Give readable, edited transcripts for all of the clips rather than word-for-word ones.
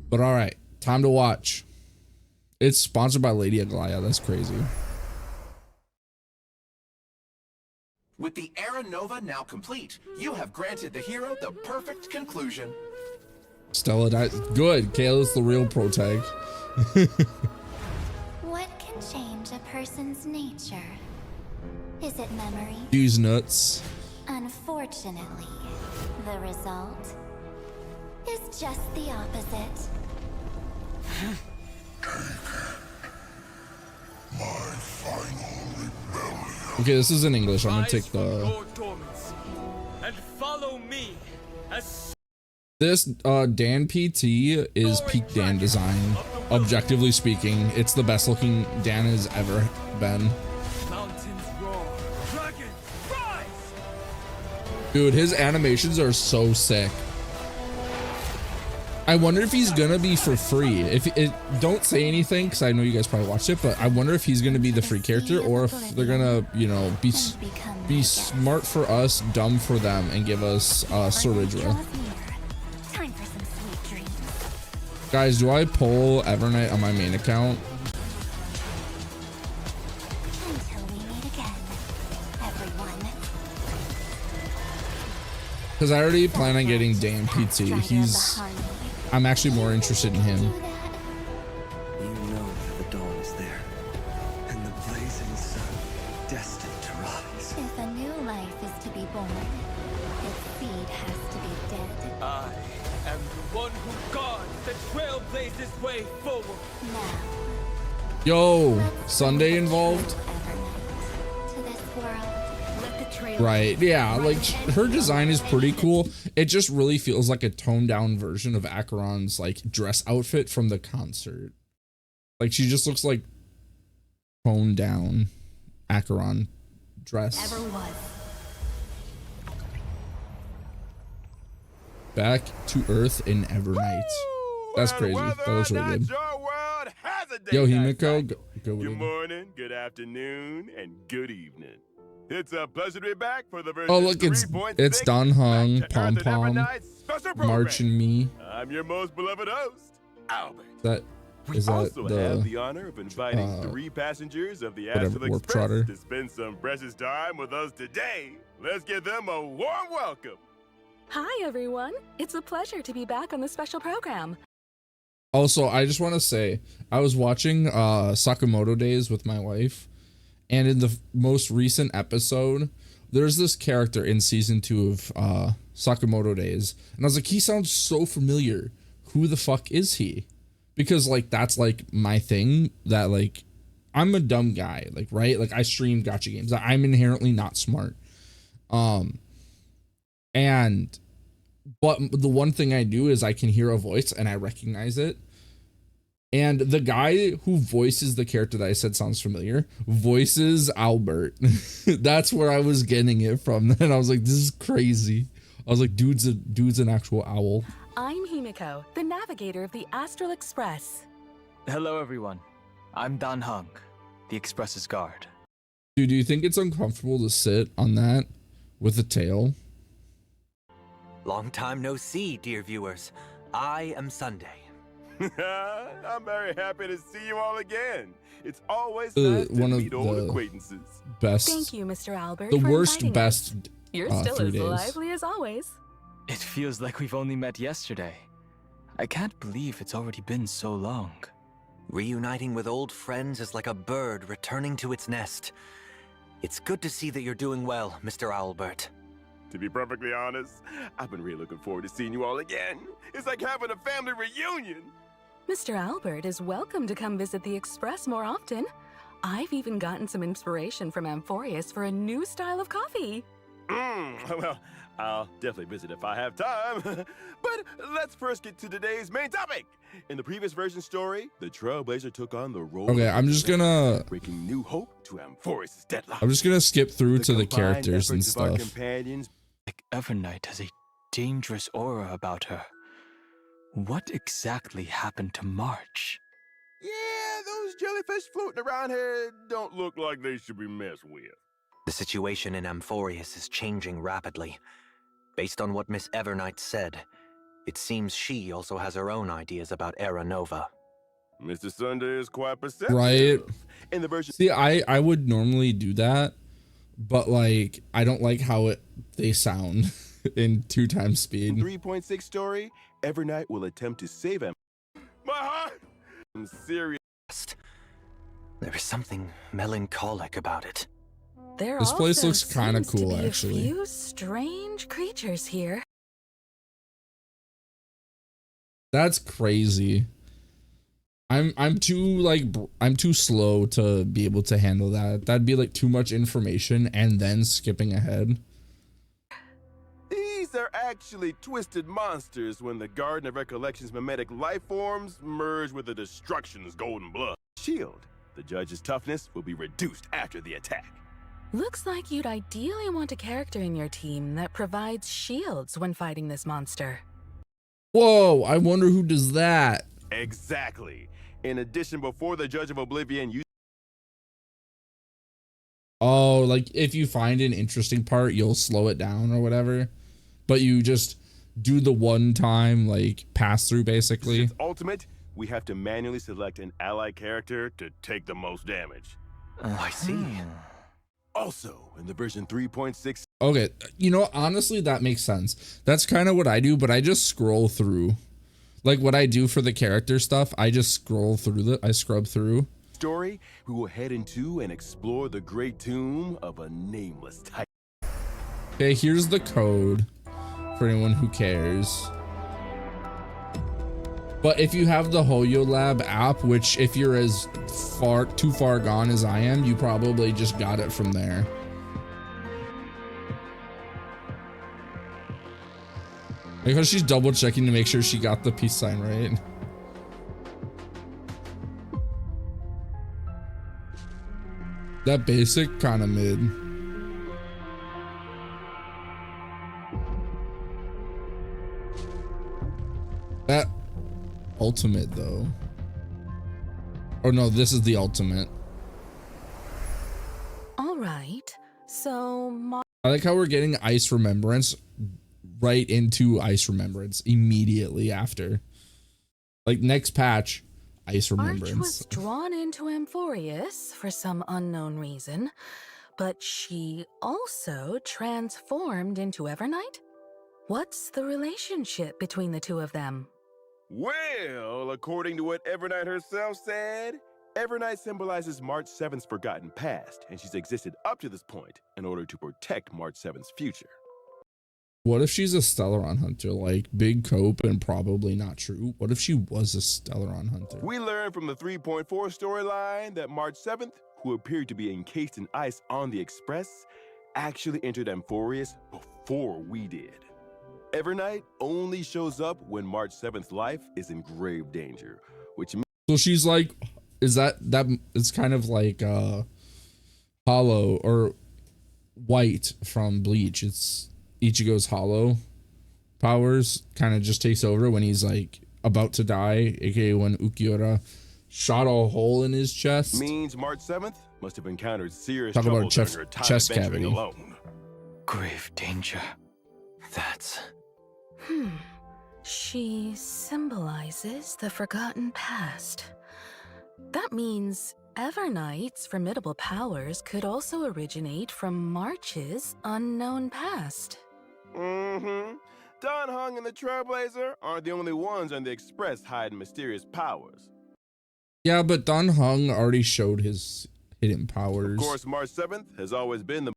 But all right, time to watch. It's sponsored by Lady Aglaya. That's crazy. With the Era Nova now complete, you have granted the hero the perfect conclusion. Stella died. Good. Kayla's the real pro tag. What can change a person's nature? Is it memory? Use nuts. Unfortunately, the result is just the opposite. My final rebellion. Okay, this is in English. I'm gonna take the. And follow me as This Dan PT is peak Dan design. Objectively speaking, it's the best looking Dan has ever been. mountains roar, dragons rise. Dude, his animations are so sick. I wonder if he's gonna be for free. If it don't say anything, because I know you guys probably watched it, but I wonder if he's gonna be the free character or if they're gonna, you know, be smart for us, dumb for them, and give us Soridra. Time for some sweet dreams. Guys, do I pull Evernight on my main account? Until we meet again, everyone. Because I already plan on getting Dan PT. I'm actually more interested in him. You know that the dawn is there, and the blazing sun destined to rise. If a new life is to be born, its seed has to be dead. I am the one who guards the trailblazer's way forward. Now, Yo, Sunday involved? Evernight, to this world. Let the trail Right, yeah, like her design is pretty cool. It just really feels like a toned down version of Acheron's like dress outfit from the concert. Like she just looks like toned down Acheron dress. ever was. Back to Earth in Evernight. That's crazy. That looks really good. Yo, Himiko, go with Good it. morning, good afternoon, and good evening. It's a pleasure to be back for the version Oh, look, it's Don Hung, Pom Pom, March and me. I'm your most beloved host, Albert. Is that Also have the the honor of inviting 3 passengers of the whatever, Astral Warp Express Trotter? to spend some precious time with us today. Let's give them a warm welcome. Hi, everyone. It's a pleasure to be back on the special program. Also, I just want to say, I was watching Sakamoto Days with my wife, and in the most recent episode, there's this character in season 2 of Sakamoto Days, and I was like, he sounds so familiar. Who the fuck is he? Because like that's like my thing. That like I'm a dumb guy, like right? Like I stream gacha games. I'm inherently not smart. But the one thing I do is I can hear a voice and I recognize it. And the guy who voices the character that I said sounds familiar voices Albert. That's where I was getting it from. And I was like, this is crazy. I was like, dude's an actual owl. I'm Himiko, the navigator of the Astral Express. Hello, everyone. I'm Dan Hung, the Express's guard. Dude, do you think it's uncomfortable to sit on that with a tail? Long time no see, dear viewers. I am Sunday. I'm very happy to see you all again. It's always nice to one of meet old the acquaintances. Best. Thank you, Mr. Albert. The for worst, inviting best. us. You're still 3 as days. lively as always. It feels like we've only met yesterday. I can't believe it's already been so long. Reuniting with old friends is like a bird returning to its nest. It's good to see that you're doing well, Mr. Albert. To be perfectly honest, I've been really looking forward to seeing you all again. It's like having a family reunion. Mr. Albert is welcome to come visit the Express more often. I've even gotten some inspiration from Amphorius for a new style of coffee. Well, I'll definitely visit if I have time. But let's first get to today's main topic. In the previous version story, the Trailblazer took on the role. Okay, I'm just gonna breaking new hope to Amphorius' deadlock. I'm just gonna skip through to the combined characters and efforts of our stuff. companions. Like Evernight has a dangerous aura about her. What exactly happened to March? Yeah, those jellyfish floating around here don't look like they should be messed with. The situation in Amphorius is changing rapidly. Based on what Miss Evernight said, It seems she also has her own ideas about Era Nova. Mr. Sunday is quite perceptive. Right. In the version See, I would normally do that, but like I don't like how they sound in 2 times speed. 3.6 story, Evernight will attempt to save him. My heart! I'm serious. There is something melancholic about it. There This place also looks kinda seems to cool, be actually. A few strange creatures here. That's crazy. I'm too slow to be able to handle that. That'd be like too much information and then skipping ahead. These are actually twisted monsters when the Garden of Recollection's mimetic life forms merge with the Destruction's golden blood. Shield. The judge's toughness will be reduced after the attack. Looks like you'd ideally want a character in your team that provides shields when fighting this monster. Whoa, I wonder who does that. Exactly. In addition, before the Judge of Oblivion, you Oh, like if you find an interesting part, you'll slow it down or whatever. But you just do the one time like pass through basically. its ultimate, we have to manually select an ally character to take the most damage. I see. Also, in the version 3.6, Okay, you know, honestly, that makes sense. That's kind of what I do, but I just scroll through. Like what I do for the character stuff, I just scroll through I scrub through. story, we will head into and explore the great tomb of a nameless type. Okay, here's the code for anyone who cares. But if you have the HoYoLab app, which if you're as too far gone as I am, you probably just got it from there. Because she's double checking to make sure she got the peace sign right. That basic kind of mid. That ultimate though. Oh no, this is the ultimate. All right, so I like how we're getting Ice Remembrance right into Ice Remembrance immediately after. Like next patch, Ice Arch Remembrance. was drawn into Amphorius for some unknown reason, but she also transformed into Evernight? What's the relationship between the two of them? Well, according to what Evernight herself said, Evernight symbolizes March 7th's forgotten past, and she's existed up to this point in order to protect March 7th's future. What if she's a Stellaron hunter? Like big cope and probably not true. What if she was a Stellaron hunter? We learned from the 3.4 storyline that March 7th, who appeared to be encased in ice on the Express, actually entered Amphorius before we did. Evernight only shows up when March 7th's life is in grave danger, which means So she's like, is that it's kind of like Hollow or White from Bleach. It's Ichigo's Hollow powers kind of just takes over when he's like about to die, aka when Ukiura shot a hole in his chest. means March 7th must have encountered serious Talk trouble about during her time chest venturing cavity. alone. Grave danger. That's... She symbolizes the forgotten past. That means Evernight's formidable powers could also originate from March's unknown past. Mm-hmm. Don Hung and the Trailblazer aren't the only ones on the Express hiding mysterious powers. Yeah, but Don Hung already showed his hidden powers. Of course, March 7th has always been the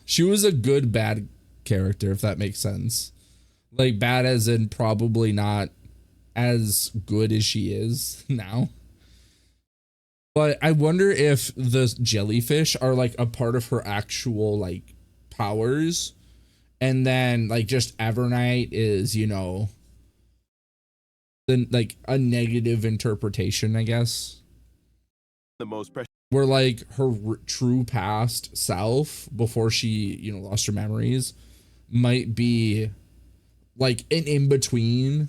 She was a good bad character, if that makes sense. Like bad as in probably not as good as she is now. But I wonder if the jellyfish are like a part of her actual like powers, and then like just Evernight is, you know, then like a negative interpretation, I guess. most precious. Where like her true past self before she, you know, lost her memories might be like an in-between,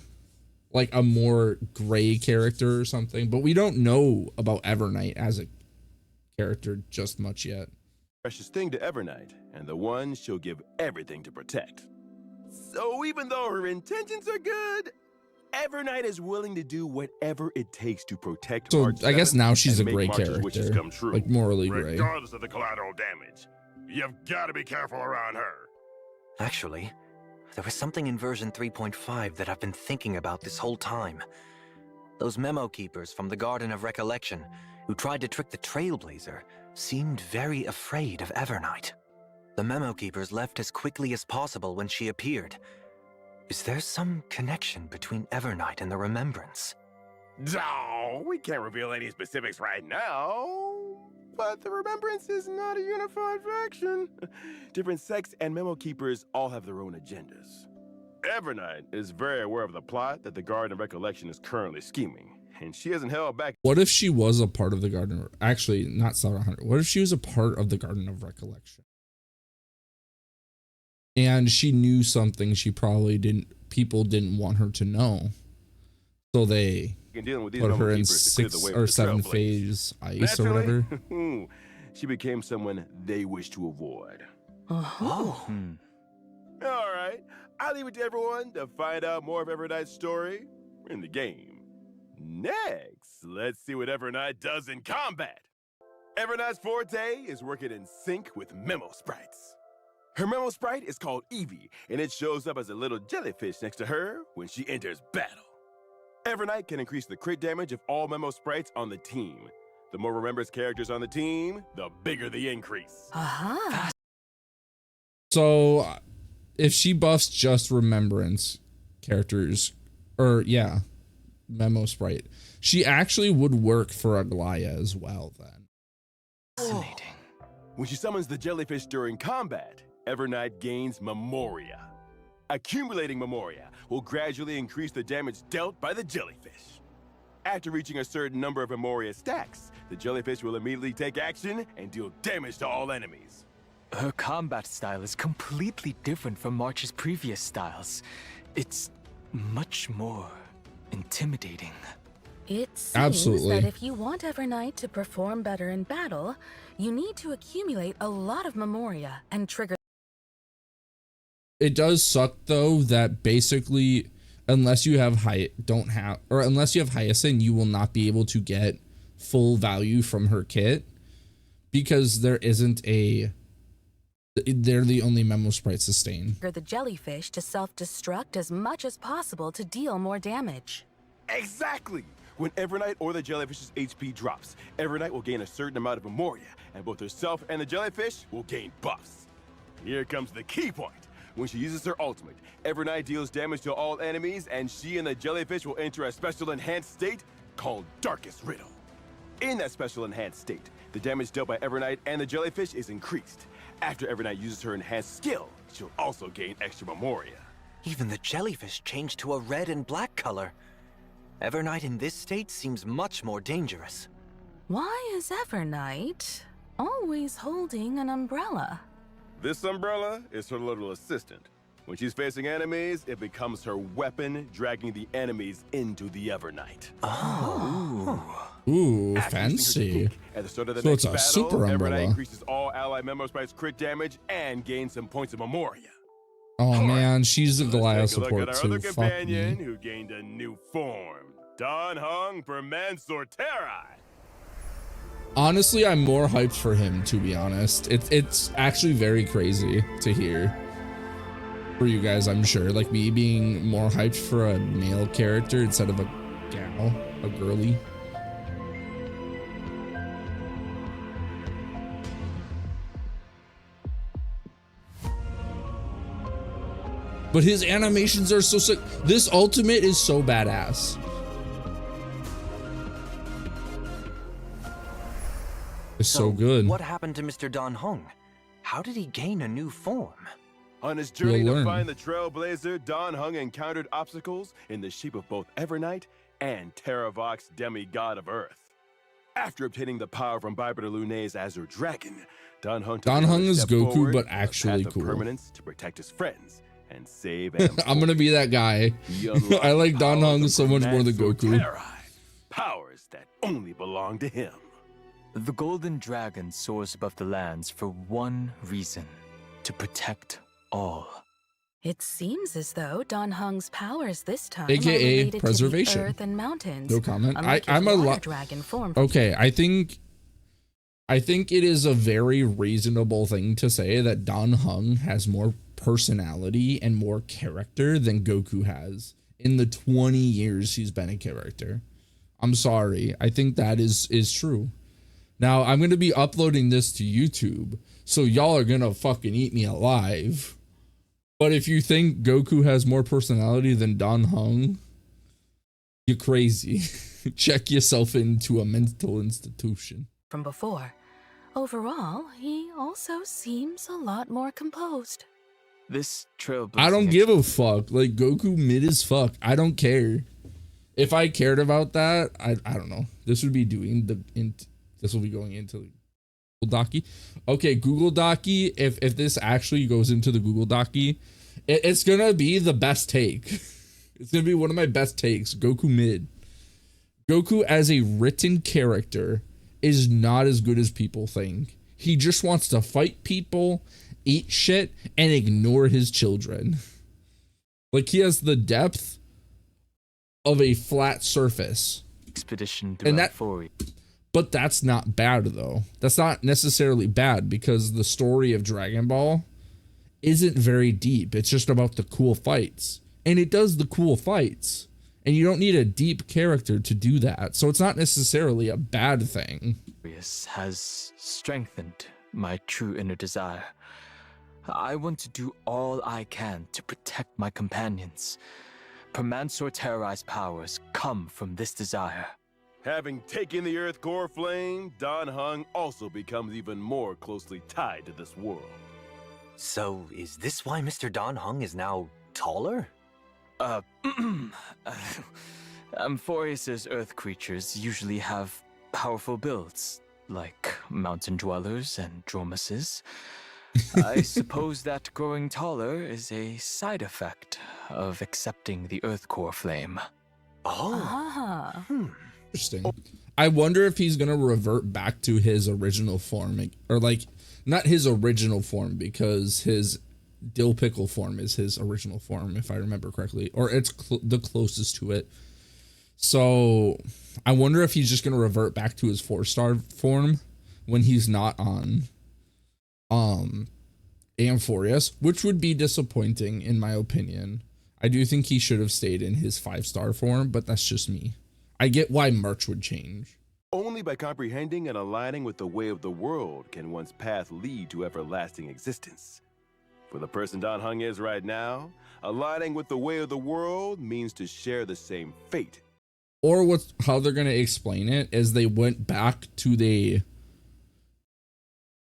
like a more gray character or something. But we don't know about Evernight as a character just much yet. precious thing to Evernight, and the one she'll give everything to protect. So even though her intentions are good, Evernight is willing to do whatever it takes to protect So March I guess 7th now she's a and make gray March's wishes character, come true. like morally gray. Regardless of the collateral damage, you've got to be careful around her. Actually, there was something in version 3.5 that I've been thinking about this whole time. Those memo keepers from the Garden of Recollection who tried to trick the Trailblazer seemed very afraid of Evernight. The memo keepers left as quickly as possible when she appeared. Is there some connection between Evernight and the Remembrance? No, we can't reveal any specifics right now. But the Remembrance is not a unified faction. Different sects and memo keepers all have their own agendas. Evernight is very aware of the plot that the Garden of Recollection is currently scheming, and she hasn't held back. What if she was a part of the Garden of, actually not 700, what if she was a part of the Garden of Recollection? And she knew something she probably people didn't want her to know. So they put her in 6 or 7 phase ice or whatever. She became someone they wish to avoid. Oh. All right, I'll leave it to everyone to find out more of Evernight's story in the game. Next, let's see what Evernight does in combat. Evernight's forte is working in sync with memo sprites. Her memo sprite is called Evie, and it shows up as a little jellyfish next to her when she enters battle. Evernight can increase the crit damage of all memo sprites on the team. The more Remembrance characters on the team, the bigger the increase. So if she buffs just Remembrance characters, or yeah, memo sprite, she actually would work for Aglaya as well then. Fascinating. When she summons the jellyfish during combat, Evernight gains Memoria. Accumulating Memoria will gradually increase the damage dealt by the jellyfish. After reaching a certain number of Memoria stacks, the jellyfish will immediately take action and deal damage to all enemies. Her combat style is completely different from March's previous styles. It's much more intimidating. It seems Absolutely. that if you want Evernight to perform better in battle, you need to accumulate a lot of Memoria and trigger. It does suck though that basically unless you have Hyacinth, you will not be able to get full value from her kit because they're the only memo sprite sustain. The jellyfish to self-destruct as much as possible to deal more damage. Exactly! When Evernight or the jellyfish's HP drops, Evernight will gain a certain amount of Memoria, and both herself and the jellyfish will gain buffs. Here comes the key point. When she uses her ultimate, Evernight deals damage to all enemies, and she and the jellyfish will enter a special enhanced state called Darkest Riddle. In that special enhanced state, the damage dealt by Evernight and the jellyfish is increased. After Evernight uses her enhanced skill, she'll also gain extra Memoria. Even the jellyfish changed to a red and black color. Evernight in this state seems much more dangerous. Why is Evernight always holding an umbrella? This umbrella is her little assistant. When she's facing enemies, it becomes her weapon, dragging the enemies into the Evernight. Ooh, After using her fancy. technique, at the start of the So next it's a battle, super Evernight umbrella. increases all ally memo sprites crit damage and gains some points of Memoria. Oh man, she's a Goliath Let's take a look support at our too. other Fuck companion me. who gained a new form. Don Hung for Mansorteri. Honestly, I'm more hyped for him, to be honest. It's actually very crazy to hear. For you guys, I'm sure. Like me being more hyped for a male character instead of a gal, a girly. But his animations are so sick. This ultimate is so badass. It's so good. What happened to Mr. Don Hung? How did he gain a new form? On his journey You'll to learn. find the Trailblazer, Don Hung encountered obstacles in the shape of both Evernight and Terravox, demigod of Earth. After obtaining the power from Bibiter Lunay's Azure Dragon, Don Hung took another is step Goku, forward but on the actually path of cool. permanence to protect his friends and save animals. I'm gonna be that guy. He unlocked I like Don powers Hung of so much more than Goku. Mansorteri, powers that only belong to him. The golden dragon soars above the lands for one reason: to protect all. It seems as though Don Hung's powers this time AKA are related preservation. to the earth and mountains. No comment. Unlike I'm his a water lot. dragon form. Okay, I think it is a very reasonable thing to say that Don Hung has more personality and more character than Goku has in the 20 years he's been a character. I'm sorry. I think that is true. Now, I'm going to be uploading this to YouTube, so y'all are going to fucking eat me alive. But if you think Goku has more personality than Don Hung, you're crazy. Check yourself into a mental institution. From before. Overall, he also seems a lot more composed. This trailblazing. I don't give a fuck. Like, Goku mid as fuck. I don't care. If I cared about that, I don't know. This would be doing this will be going into Google Docky. Okay, Google Docky. If this actually goes into the Google Docky, it's gonna be the best take. It's gonna be one of my best takes. Goku mid. Goku as a written character is not as good as people think. He just wants to fight people, eat shit, and ignore his children. Like, he has the depth of a flat surface. Expedition And that, throughout 4. but that's not bad though. That's not necessarily bad because the story of Dragon Ball isn't very deep. It's just about the cool fights. And it does the cool fights. And you don't need a deep character to do that. So it's not necessarily a bad thing. Has strengthened my true inner desire. I want to do all I can to protect my companions. Permansor terrorized powers come from this desire. Having taken the Earth core flame, Don Hung also becomes even more closely tied to this world. So, is this why Mr. Don Hung is now taller? Amphorius's earth creatures usually have powerful builds, like mountain dwellers and dromuses. I suppose that growing taller is a side effect of accepting the earth core flame. Oh. Interesting. I wonder if he's gonna revert back to his original form, or like not his original form, because his dill pickle form is his original form, if I remember correctly, or it's the closest to it. So I wonder if he's just gonna revert back to his 4-star form when he's not on Amphorius, which would be disappointing in my opinion. I do think he should have stayed in his 5-star form, but that's just me. I get why merch would change. Only by comprehending and aligning with the way of the world can one's path lead to everlasting existence. For the person Don Hung is right now, aligning with the way of the world means to share the same fate. Or how they're going to explain it is they went back to the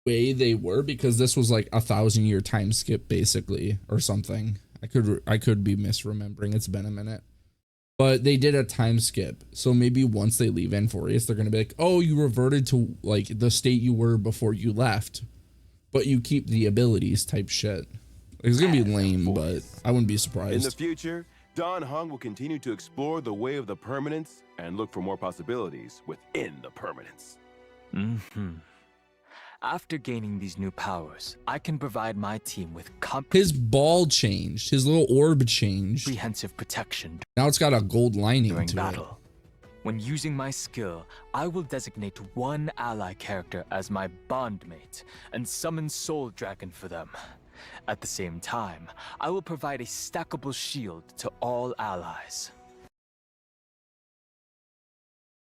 way they were, because this was like 1,000-year time skip basically, or something. I could be misremembering. It's been a minute. But they did a time skip. So maybe once they leave Amphorius, they're going to be like, oh, you reverted to like the state you were before you left, but you keep the abilities type shit. It's going to be lame, but I wouldn't be surprised. In the future, Don Hung will continue to explore the way of the permanence and look for more possibilities within the permanence. After gaining these new powers, I can provide my team with his ball changed. His little orb changed. comprehensive protection Now it's got a gold lining during to battle. When using my skill, I will designate one ally character as my bondmate and summon Soul Dragon for them. At the same time, I will provide a stackable shield to all allies.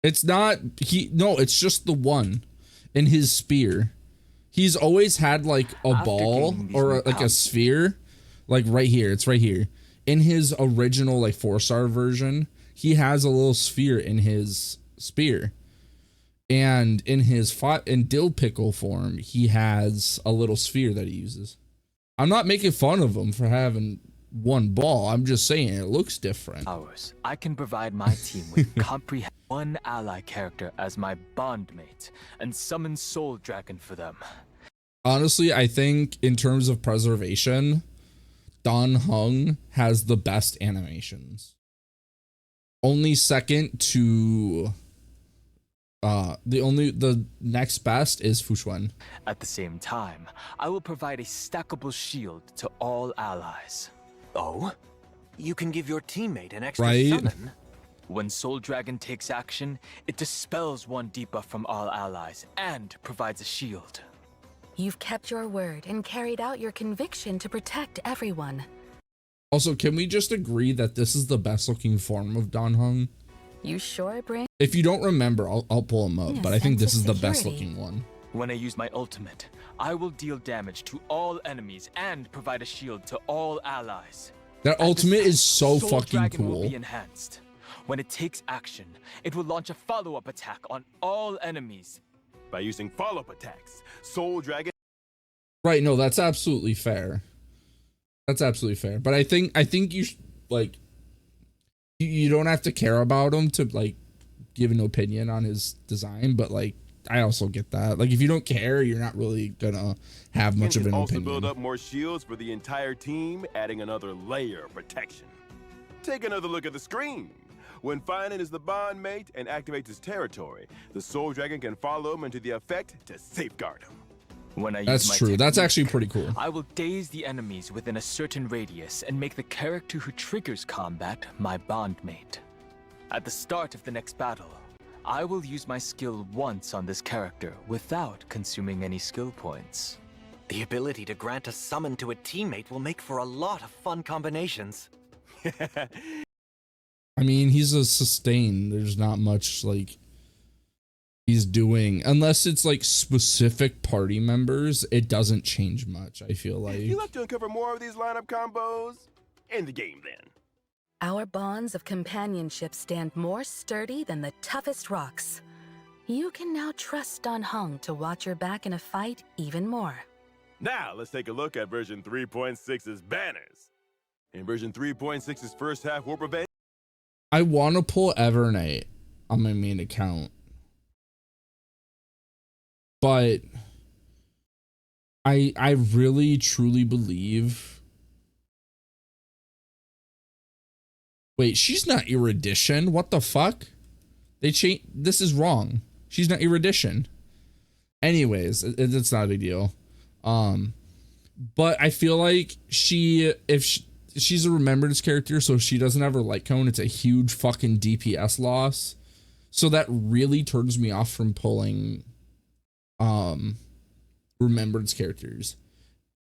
It's not it's just the one in his spear. He's always had like a ball or like a sphere, like right here. It's right here. In his original like 4-star version, he has a little sphere in his spear. And in his dill pickle form, he has a little sphere that he uses. I'm not making fun of him for having one ball. I'm just saying it looks different. I can provide my team with one ally character as my bondmate and summon Soul Dragon for them. Honestly, I think in terms of preservation, Don Hung has the best animations. Only second to The next best is Fushuen. At the same time, I will provide a stackable shield to all allies. Oh? You can give your teammate an extra Right? summon? When Soul Dragon takes action, it dispels one debuff from all allies and provides a shield. You've kept your word and carried out your conviction to protect everyone. Also, can we just agree that this is the best looking form of Dan Heng? You sure bring If you don't remember, I'll pull him up, Yeah, but I think this sense is of the best security. looking one. When I use my ultimate, I will deal damage to all enemies and provide a shield to all allies. That At this ultimate time, is so Soul fucking Dragon will cool. be enhanced. When it takes action, it will launch a follow-up attack on all enemies. By using follow-up attacks, Soul Dragon. Right, no, that's absolutely fair. That's absolutely fair. But I think you like you don't have to care about him to like give an opinion on his design, but like I also get that. Like if you don't care, you're not really gonna have much of can an also opinion. build up more shields for the entire team, adding another layer of protection. Take another look at the screen. When Finan is the bond mate and activates his territory, the Soul Dragon can follow him into the effect to safeguard him. When I That's use my true. That's technique, actually pretty cool. I will daze the enemies within a certain radius and make the character who triggers combat my bondmate. At the start of the next battle, I will use my skill once on this character without consuming any skill points. The ability to grant a summon to a teammate will make for a lot of fun combinations. I mean, he's a sustain. There's not much like he's doing unless it's like specific party members. It doesn't change much. I feel like. You like to uncover more of these lineup combos? In the game, then. Our bonds of companionship stand more sturdy than the toughest rocks. You can now trust Dan Heng to watch your back in a fight even more. Now, let's take a look at version 3.6's banners. In version 3.6's first half warp event, I want to pull evernight on my main account, but I really truly believe. Wait, she's not erudition. What the fuck? They changed. This is wrong. She's not erudition. Anyways, it's not a big deal. But I feel like she's a remembrance character, so if she doesn't have her light cone, it's a huge fucking DPS loss. So that really turns me off from pulling remembrance characters.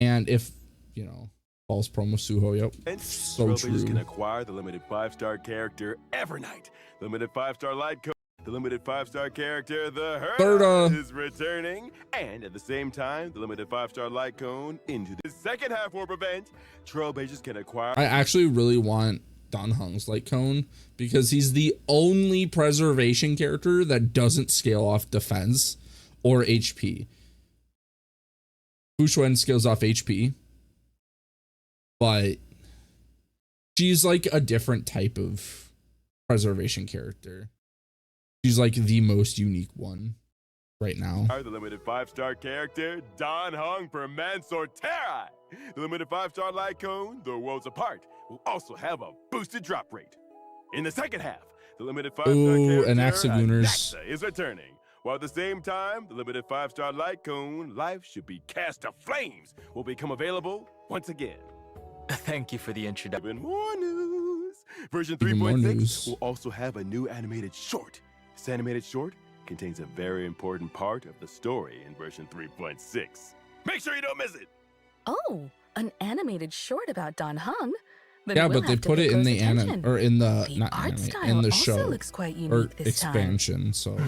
And if, you know, false promo Suho, yep. So trailblazers true. can acquire the limited 5-star character Evernight. Limited 5-star light cone. The limited 5-star character, the Herd, is returning, and at the same time, the limited 5-star light cone into the second half warp event. Trailblazers can acquire. I actually really want Dan Heng's light cone because he's the only preservation character that doesn't scale off defense or HP. Fushuen scales off HP, but she's like a different type of preservation character. She's like the most unique one right now. The limited 5-star character, Dan Heng per Mansoor Terrai. The limited 5-star light cone, The Worlds Apart, will also have a boosted drop rate. In the second half, the limited 5-star character, and Axagooners. Anaxa, is returning. While at the same time, the limited 5-star light cone, Life Should Be Cast to Flames, will become available once again. Thank you for the introduction. Even more news. Version Even more 3.6 news. will also have a new animated short. This animated short contains a very important part of the story in version 3.6. Make sure you don't miss it! Oh, an animated short about Dan Heng? Then Yeah, we'll but they have to put pay it in close the anime attention. or in the The not art anime style in the also show looks quite or unique this time. expansion. So The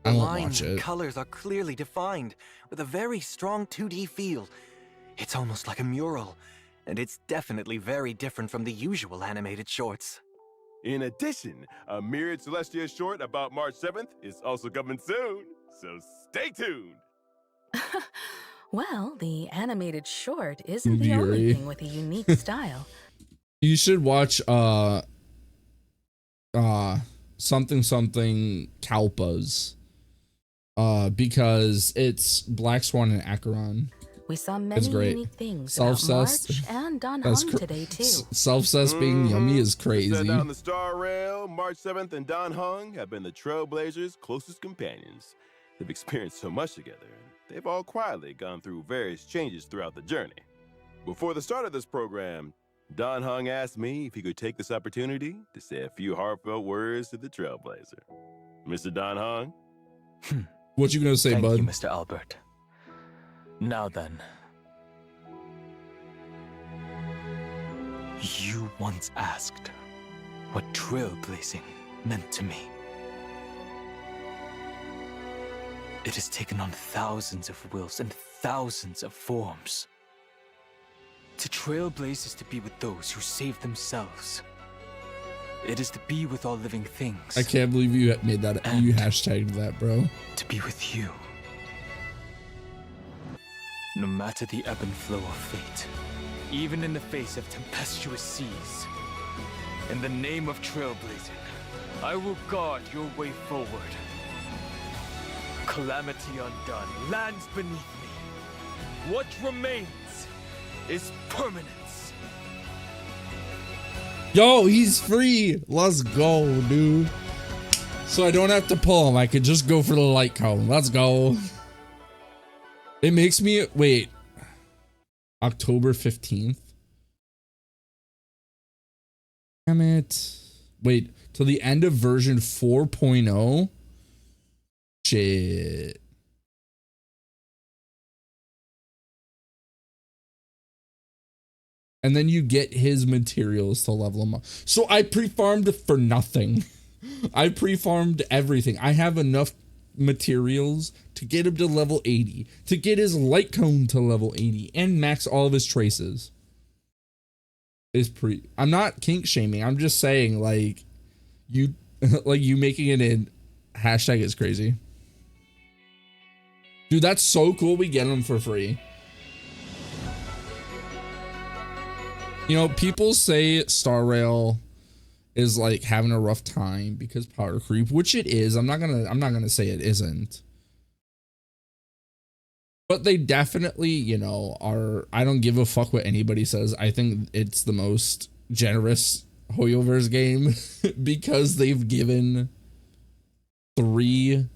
I won't lines watch and it. colors are clearly defined, with a very strong 2D feel. It's almost like a mural, and it's definitely very different from the usual animated shorts. In addition, a Myriad Celestia short about March 7th is also coming soon, so stay tuned! Well, the animated short isn't the Yuri. only thing with a unique style. You should watch something Kalpas because it's Black Swan and Acheron. We saw many It's great. unique things about Self-cess. March and Don That's Hong today too. Self-cess being yummy is crazy. Setting out on the Star Rail, March 7th and Don Hung have been the Trailblazers' closest companions. They've experienced so much together, and they've all quietly gone through various changes throughout the journey. Before the start of this program, Don Hung asked me if he could take this opportunity to say a few heartfelt words to the Trailblazer. Mr. Don Hung? What you gonna say, Thank bud? you, Mr. Albert. Now then. You once asked what trailblazing meant to me. It has taken on thousands of wills and thousands of forms. To trailblaze is to be with those who save themselves. It is to be with all living things. I can't believe you made that. And you hashtagged that, bro. to be with you. No matter the ebb and flow of fate, even in the face of tempestuous seas, in the name of trailblazing, I will guard your way forward. Calamity undone lands beneath me. What remains is permanence. Yo, he's free. Let's go, dude. So I don't have to pull him. I could just go for the light cone. Let's go. It makes me wait. October 15th. Damn it. Wait, till the end of version 4.0. Shit. And then you get his materials to level him up. So I pre-farmed for nothing. I pre-farmed everything. I have enough materials to get him to level 80, to get his light cone to level 80, and max all of his traces. I'm not kink shaming. I'm just saying, like, you making it in hashtag is crazy. Dude, that's so cool. We get him for free. You know, people say Star Rail is like having a rough time because power creep, which it is. I'm not gonna say it isn't. But they definitely, you know, are. I don't give a fuck what anybody says. I think it's the most generous Hoyoverse game because they've given 3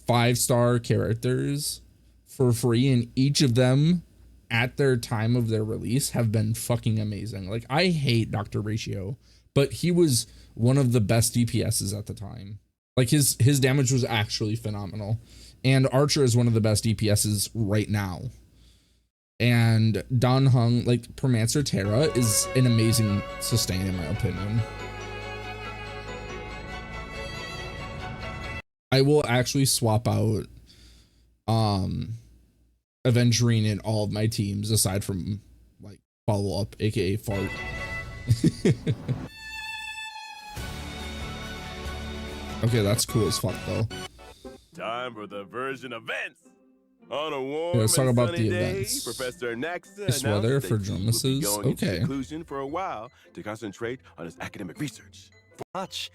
5-star characters for free, and each of them at their time of their release have been fucking amazing. Like, I hate Dr. Ratio, but he was one of the best DPSs at the time. Like, his damage was actually phenomenal. And Archer is one of the best DPSs right now. And Don Hung, like, Permancer Terra is an amazing sustain in my opinion. I will actually swap out Aventurine in all of my teams aside from like follow up, aka fart. Okay, that's cool as fuck though. Time for the version events. On a warm Yeah, let's talk and about sunny the day, events. Professor Naxa This announced weather that for he will be Jonases? going into Okay. seclusion for a while to concentrate on his academic research. Much.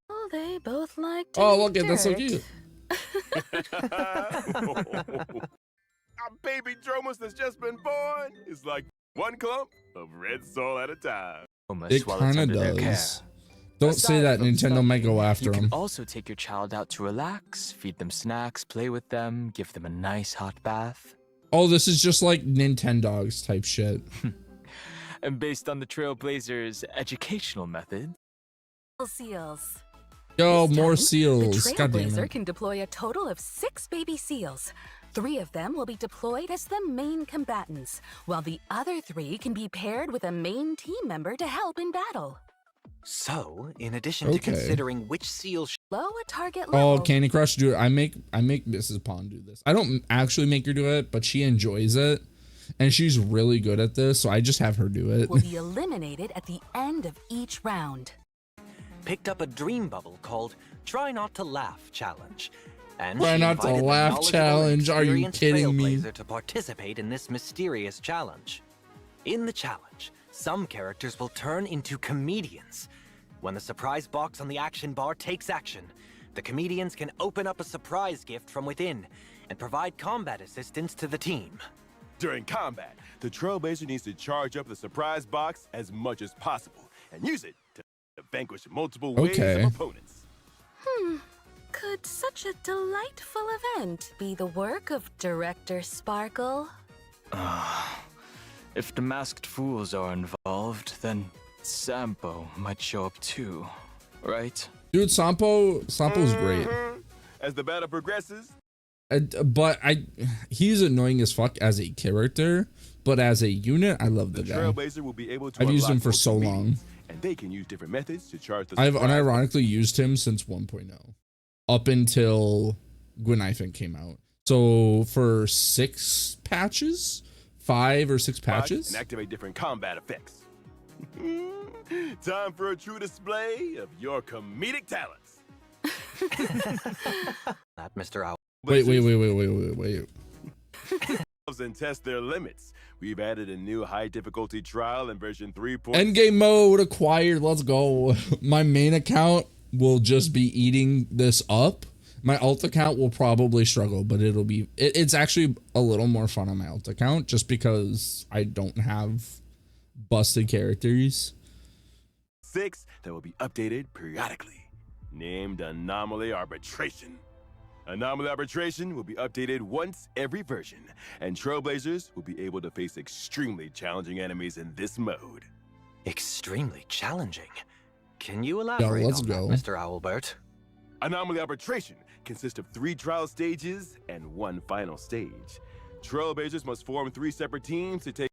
Oh, they both like to Oh, eat look at that's so dirt. cute. Our baby Dromus that's just been born is like one clump of red soil at a time. It kind of does. Don't say Aside that. from Nintendo might go studying, after you him. can also take your child out to relax, feed them snacks, play with them, give them a nice hot bath. Oh, this is just like Nintendogs type shit. And based on the Trailblazers' educational method, Seals. Yo, This more time, seals. The God damn Trailblazer it. can deploy a total of 6 baby seals. 3 of them will be deployed as the main combatants, while the other 3 can be paired with a main team member to help in battle. So, in addition Okay. to considering which seal Low a target Oh, level. Candy Crush, dude. I make Mrs. Pond do this. I don't actually make her do it, but she enjoys it. And she's really good at this, so I just have her do it. Will be eliminated at the end of each round. picked up a dream bubble called Try Not to Laugh Challenge. And Try she Not to invited the Laugh knowledgeable and Challenge? Are you experienced kidding me? Trailblazer to participate in this mysterious challenge. In the challenge, some characters will turn into comedians. When the surprise box on the action bar takes action, the comedians can open up a surprise gift from within and provide combat assistance to the team. During combat, the Trailblazer needs to charge up the surprise box as much as possible and use it to vanquish multiple waves Okay. of opponents. Could such a delightful event be the work of Director Sparkle? If the masked fools are involved, then Sampo might show up too, right? Dude, Sampo's great. As the battle progresses, But he's annoying as fuck as a character, but as a unit, I love the the guy. Trailblazer will be able to I've used him unlock for so multiple long. means, and they can use different methods to charge the I've surprise unironically used him since 1.0, up until Gwynnifin came out. So for 6 patches, 5 or 6 box patches. and activate different combat effects. Time for a true display of your comedic talents. That Mr. Owl. Wait. And test their limits. We've added a new high difficulty trial in version 3. Endgame mode acquired. Let's go. My main account will just be eating this up. My alt account will probably struggle, but it's actually a little more fun on my alt account just because I don't have busted characters. 6 that will be updated periodically, named Anomaly Arbitration. Anomaly Arbitration will be updated once every version, and Trailblazers will be able to face extremely challenging enemies in this mode. Extremely challenging. Can you elaborate let's on go. that, Mr. Owlbert? Anomaly Arbitration consists of 3 trial stages and 1 final stage. Trailblazers must form 3 separate teams to take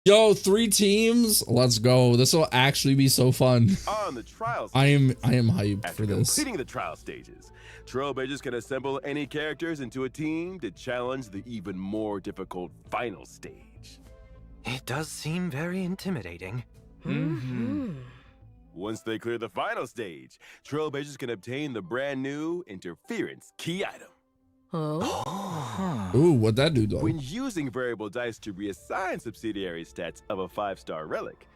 Yo, 3 teams. Let's go. This will actually be so fun. on the trial I stages. am hyped After for this. completing the trial stages, Trailblazers can assemble any characters into a team to challenge the even more difficult final stage. It does seem very intimidating. Once they clear the final stage, Trailblazers can obtain the brand new Interference key item. Oh? Ooh, what'd that do though? When using variable dice to reassign subsidiary stats of a 5-star relic,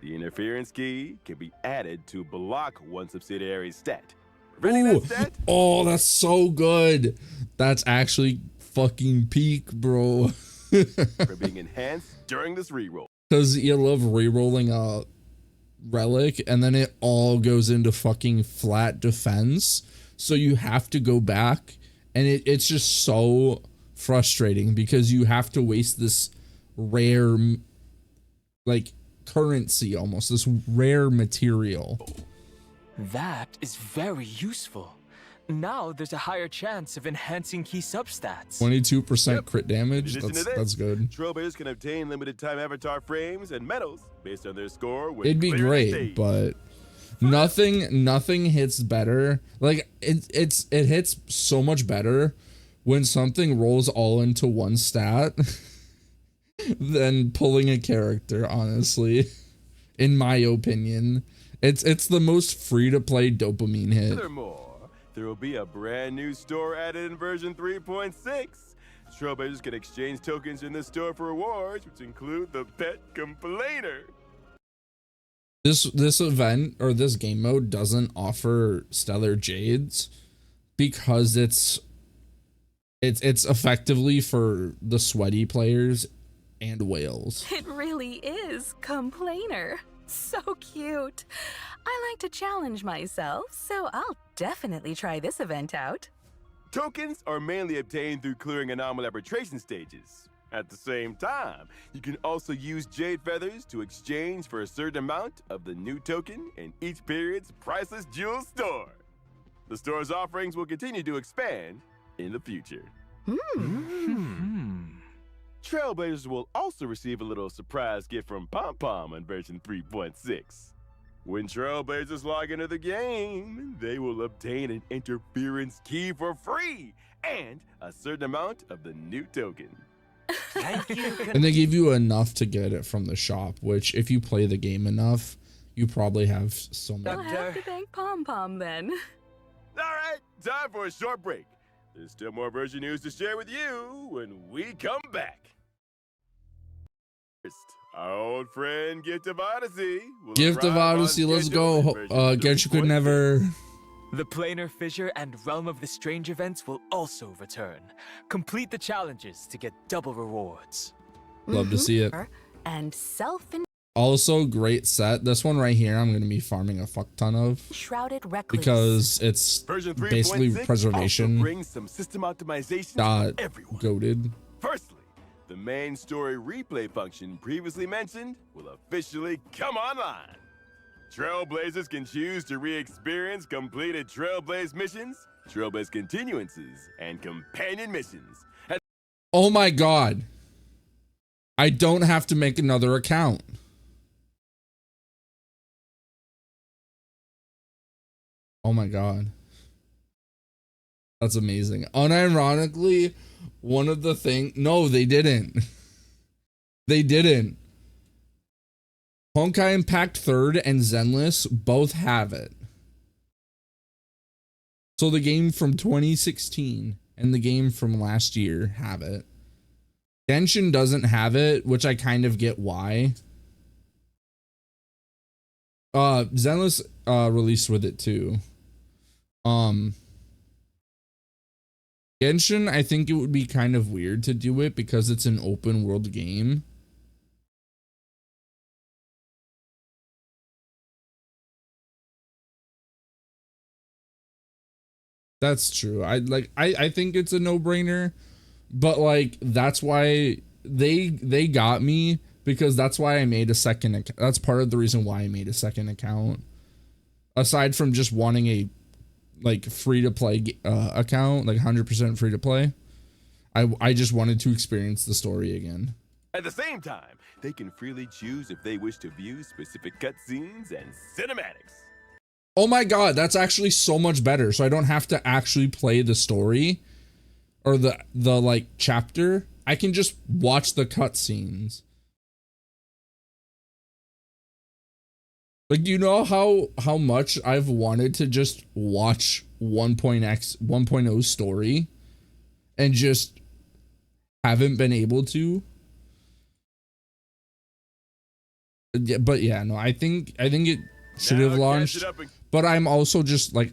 the Interference key can be added to block one subsidiary stat. Preventing Ooh. that stat, Oh, that's so good. That's actually fucking peak, bro. for being enhanced during this reroll. Because you love rerolling a relic and then it all goes into fucking flat defense. So you have to go back and it's just so frustrating because you have to waste this rare, like, currency almost, this rare material. That is very useful. Now there's a higher chance of enhancing key substats. 22% crit damage. In addition to this, That's good. Trailblazers can obtain limited time avatar frames and medals based on their score. When It'd be clearing the great, stage. but nothing hits better. Like it hits so much better when something rolls all into one stat than pulling a character, honestly. In my opinion. It's the most free to play dopamine hit. Furthermore, there will be a brand new store added in version 3.6. Trailblazers can exchange tokens in the store for rewards, which include the Pet Complainer. This event or this game mode doesn't offer Stellar Jades because it's effectively for the sweaty players and whales. It really is Complainer. So cute. I like to challenge myself, so I'll definitely try this event out. Tokens are mainly obtained through clearing anomaly arbitration stages. At the same time, you can also use jade feathers to exchange for a certain amount of the new token in each period's priceless jewel store. The store's offerings will continue to expand in the future. Trailblazers will also receive a little surprise gift from Pom Pom in version 3.6. When Trailblazers log into the game, they will obtain an interference key for free and a certain amount of the new token. Thank you. And they give you enough to get it from the shop, which if you play the game enough, you probably have so I'll many. have to thank Pom Pom then. All right, time for a short break. There's still more version news to share with you when we come back. First, our old friend Gift of Odyssey will Gift of arrive on Odyssey, let's schedule go. in version Genshin could 3.6. never. The Planar Fissure and Realm of the Strange events will also return. Complete the challenges to get double rewards. Love to see it. And Also, great set. This one right here, I'm going to be farming a fuck ton of. shrouded recluse. Because it's Version basically 3.6 preservation. also brings some system optimization for everyone. Goated. Firstly, the main story replay function previously mentioned will officially come online. Trailblazers can choose to re-experience completed Trailblaze missions, Trailblaze continuances, and companion missions. Oh my god. I don't have to make another account. Oh my god. That's amazing. Unironically, one of the no, they didn't. They didn't. Honkai Impact 3rd and Zenless both have it. So the game from 2016 and the game from last year have it. Genshin doesn't have it, which I kind of get why. Zenless released with it too. Genshin, I think it would be kind of weird to do it because it's an open world game. That's true. I think it's a no-brainer, but like that's why they got me, because that's why I made a second account. That's part of the reason why I made a second account. Aside from just wanting a like free to play account, like 100% free to play, I just wanted to experience the story again. At the same time, they can freely choose if they wish to view specific cutscenes and cinematics. Oh my god, that's actually so much better. So I don't have to actually play the story or the like chapter. I can just watch the cutscenes. Like, do you know how much I've wanted to just watch 1.0 story and just haven't been able to? Yeah, but yeah, no, I think it should have launched, but I'm also just like,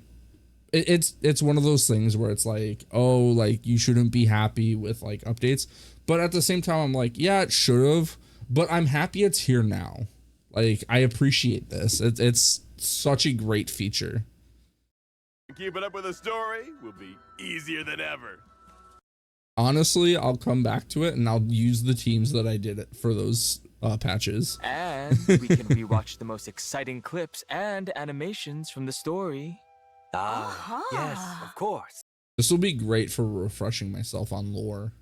it's one of those things where it's like, oh, like you shouldn't be happy with like updates, but at the same time I'm like, yeah, it should have, but I'm happy it's here now. Like, I appreciate this. It's such a great feature. Keeping up with the story will be easier than ever. Honestly, I'll come back to it and I'll use the teams that I did it for those patches. And we can rewatch the most exciting clips and animations from the story. Yes, of course. This will be great for refreshing myself on lore,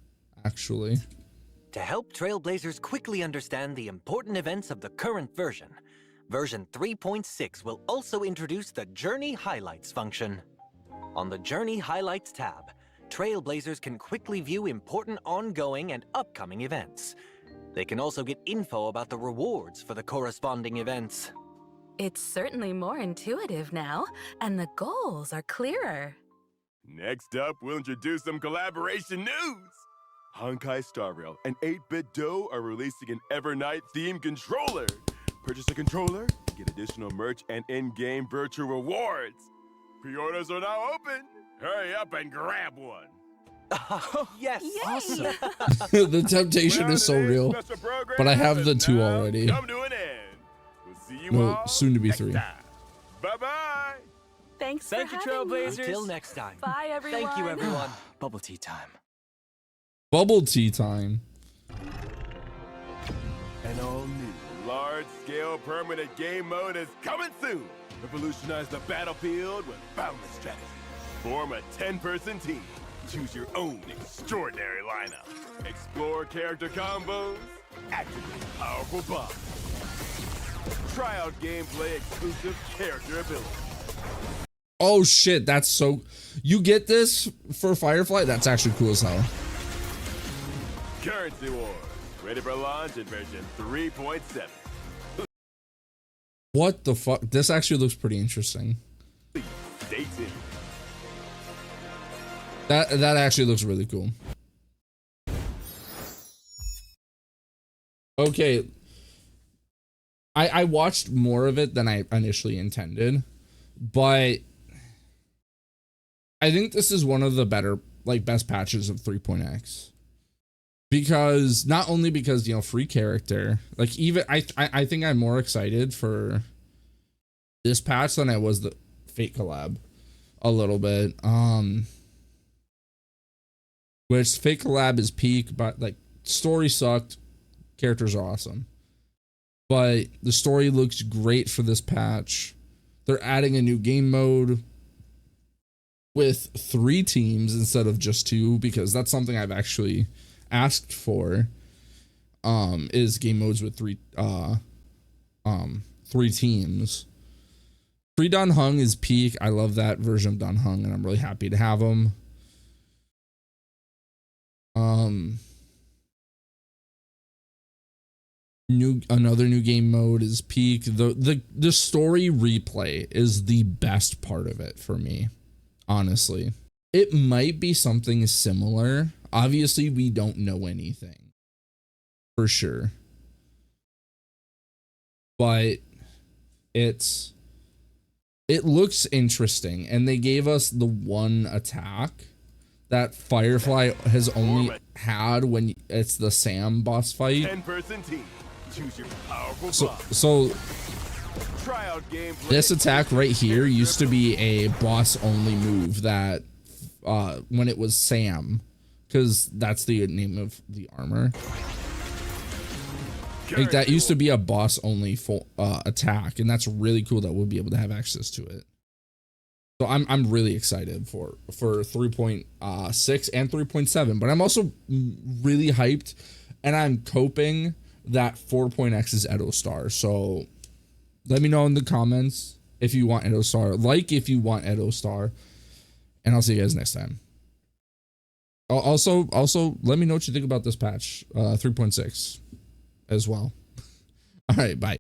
actually. To help Trailblazers quickly understand the important events of the current version, version 3.6 will also introduce the Journey Highlights function. On the Journey Highlights tab, Trailblazers can quickly view important ongoing and upcoming events. They can also get info about the rewards for the corresponding events. It's certainly more intuitive now, and the goals are clearer. Next up, we'll introduce some collaboration news. Honkai Star Rail and 8-Bit Do are releasing an Evernight themed controller. Purchase a controller and get additional merch and in-game virtual rewards. Pre-orders are now open. Hurry up and grab one. Yes, Awesome. The temptation is so real, but I have the 2 already. Come to an end. We'll see you No, all soon to be next 3. time. Bye-bye. Thanks Thank for you, having me. Trailblazers. Until next time. Bye, everyone. Thank you, everyone. Bubble tea time. Bubble tea time. An all-new, large-scale permanent game mode is coming soon. Revolutionize the battlefield with boundless strategy. Form a 10-person team. Choose your own extraordinary lineup. Explore character combos. Activate powerful bombs. Try out gameplay exclusive character abilities. Oh shit, that's so... You get this for Firefly? That's actually cool as hell. Currency Wars. Ready for launch in version 3.7. What the fuck? This actually looks pretty interesting. Stay tuned. That actually looks really cool. Okay. I watched more of it than I initially intended, but I think this is one of the better, like, best patches of 3.x. because not only because, you know, free character, like even I think I'm more excited for this patch than I was the Fate collab a little bit. Which Fate collab is peak, but like story sucked, characters are awesome. But the story looks great for this patch. They're adding a new game mode with 3 teams instead of just 2, because that's something I've actually asked for. Is game modes with 3 teams. Free Dan Hung is peak. I love that version of Dan Hung, and I'm really happy to have him. Another new game mode is peak. The story replay is the best part of it for me, honestly. It might be something similar. Obviously, we don't know anything for sure, but it looks interesting, and they gave us the one attack that Firefly has only had when it's the Sam boss fight. 10-person team. Choose your powerful So tryout game. this attack right here used to be a boss only move that when it was Sam, because that's the name of the armor. Like that used to be a boss only full attack, and that's really cool that we'll be able to have access to it. So I'm really excited for 3.6 and 3.7, but I'm also really hyped, and I'm coping that 4.x is Edo Star. So let me know in the comments if you want Edo Star, like if you want Edo Star, and I'll see you guys next time. Also let me know what you think about this patch 3.6 as well. All right, bye.